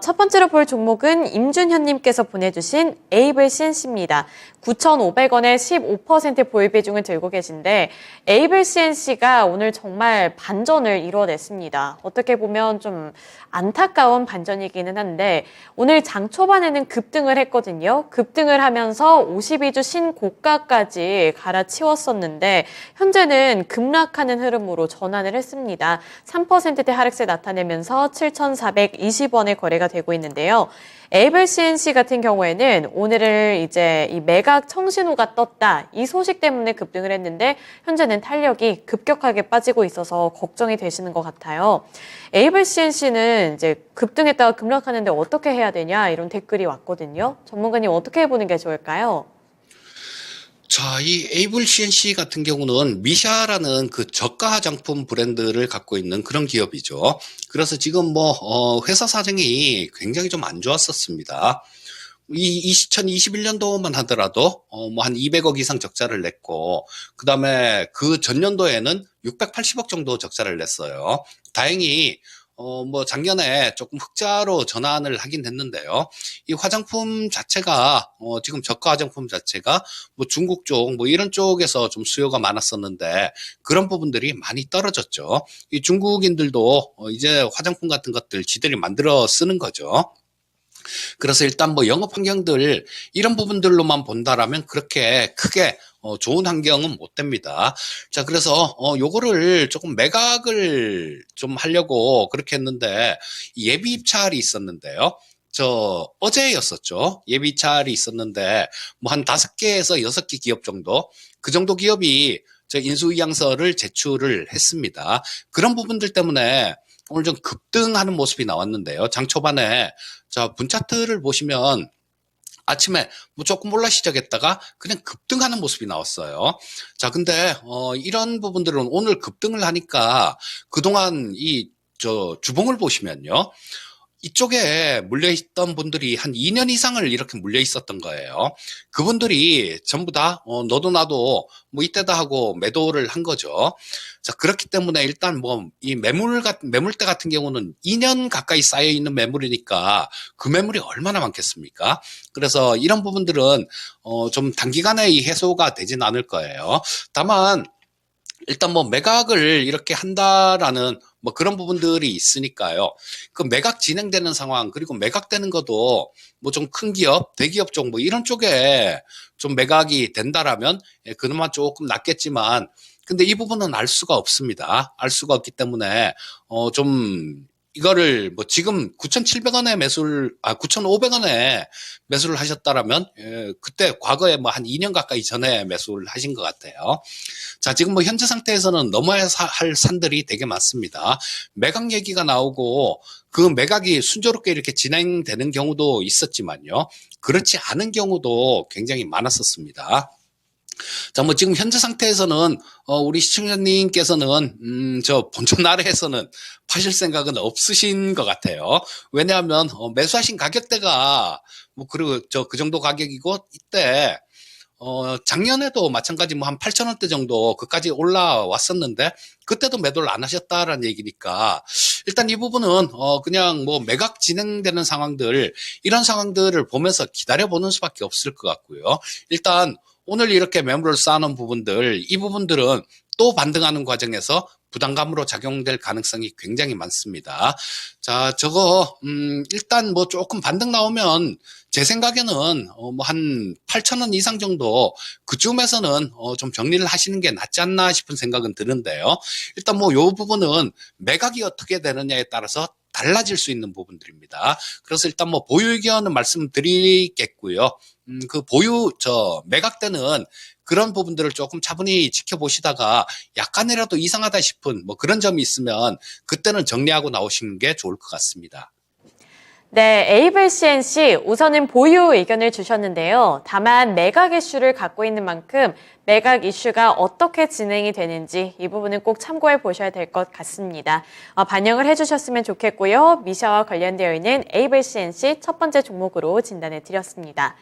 첫 번째로 볼 종목은 임준현님께서 보내주신 에이블 CNC입니다. 9,500원에 15% 보유 비중을 들고 계신데 에이블 CNC가 오늘 정말 반전을 이뤄냈습니다. 어떻게 보면 좀 안타까운 반전이기는 한데 오늘 장 초반에는 급등을 했거든요. 급등을 하면서 52주 신고가까지 갈아치웠었는데 현재는 급락하는 흐름으로 전환을 했습니다. 3%대 하락세 나타내면서 7,420원에 거래가 되고 있는데요. 에이블 CNC 같은 경우에는 오늘을 이제 이 매각 청신호가 떴다. 이 소식 때문에 급등을 했는데 현재는 탄력이 급격하게 빠지고 있어서 걱정이 되시는 것 같아요. 에이블 CNC는 이제 급등했다가 급락하는데 어떻게 해야 되냐 이런 댓글이 왔거든요. 전문가님 어떻게 해보는 게 좋을까요? 자, 이 에이블 CNC 같은 경우는 미샤라는 그 저가 화장품 브랜드를 갖고 있는 그런 기업이죠. 그래서 지금 회사 사정이 굉장히 좀 안 좋았었습니다. 이 2021년도만 하더라도 한 200억 이상 적자를 냈고, 그 다음에 그 전년도에는 680억 정도 적자를 냈어요. 다행히 작년에 조금 흑자로 전환을 하긴 했는데요. 이 화장품 자체가, 지금 저가 화장품 자체가 중국 쪽, 이런 쪽에서 좀 수요가 많았었는데, 그런 부분들이 많이 떨어졌죠. 이 중국인들도 이제 화장품 같은 것들 지들이 만들어 쓰는 거죠. 그래서 일단 영업 환경들 이런 부분들로만 본다라면 그렇게 크게 좋은 환경은 못 됩니다. 자, 그래서 요거를 조금 매각을 좀 하려고 그렇게 했는데 예비 입찰이 있었는데요. 어제였었죠. 예비 입찰이 있었는데 한 5개에서 6개 기업 정도, 그 정도 기업이 인수위양서를 제출을 했습니다. 그런 부분들 때문에 오늘 좀 급등하는 모습이 나왔는데요. 장 초반에 분차트를 보시면 아침에 조금 올라 시작했다가 그냥 급등하는 모습이 나왔어요. 자, 근데 이런 부분들은 오늘 급등을 하니까 그동안 주봉을 보시면요. 이쪽에 물려있던 분들이 한 2년 이상을 이렇게 물려있었던 거예요. 그분들이 전부 다 너도 나도 이때다 하고 매도를 한 거죠. 자, 그렇기 때문에 일단 이 매물대 같은 경우는 2년 가까이 쌓여있는 매물이니까 그 매물이 얼마나 많겠습니까? 그래서 이런 부분들은 좀 단기간에 이 해소가 되진 않을 거예요. 다만 일단 매각을 이렇게 한다라는 그런 부분들이 있으니까요. 그 매각 진행되는 상황, 그리고 매각되는 것도 좀 큰 기업, 대기업 쪽 이런 쪽에 좀 매각이 된다라면 그나마 조금 낫겠지만, 근데 이 부분은 알 수가 없습니다. 알 수가 없기 때문에 좀 이거를 지금 9,700원에 9,500원에 매수를 하셨다라면 그때 과거에 한 2년 가까이 전에 매수를 하신 것 같아요. 자, 지금 현재 상태에서는 넘어야 할 산들이 되게 많습니다. 매각 얘기가 나오고 그 매각이 순조롭게 이렇게 진행되는 경우도 있었지만요. 그렇지 않은 경우도 굉장히 많았었습니다. 자, 지금 현재 상태에서는, 우리 시청자님께서는, 본전 아래에서는 파실 생각은 없으신 것 같아요. 왜냐하면, 매수하신 가격대가, 그리고 그 정도 가격이고, 이때, 작년에도 마찬가지 한 8,000원대 정도 그까지 올라왔었는데 그때도 매도를 안 하셨다라는 얘기니까 일단 이 부분은 그냥 매각 진행되는 상황들 이런 상황들을 보면서 기다려보는 수밖에 없을 것 같고요. 일단 오늘 이렇게 매물을 쌓아놓은 부분들 이 부분들은 또 반등하는 과정에서 부담감으로 작용될 가능성이 굉장히 많습니다. 자, 일단 조금 반등 나오면 제 생각에는 한 8,000원 이상 정도 그쯤에서는 좀 정리를 하시는 게 낫지 않나 싶은 생각은 드는데요. 일단 요 부분은 매각이 어떻게 되느냐에 따라서 달라질 수 있는 부분들입니다. 그래서 일단 보유 의견은 말씀드리겠고요. 매각 때는 그런 부분들을 조금 차분히 지켜보시다가 약간이라도 이상하다 싶은 그런 점이 있으면 그때는 정리하고 나오시는 게 좋을 것 같습니다. 네, 에이블 CNC 우선은 보유 의견을 주셨는데요. 다만 매각 이슈를 갖고 있는 만큼 매각 이슈가 어떻게 진행이 되는지 이 부분은 꼭 참고해 보셔야 될 것 같습니다. 반영을 해주셨으면 좋겠고요. 미샤와 관련되어 있는 에이블 CNC 첫 번째 종목으로 진단해 드렸습니다.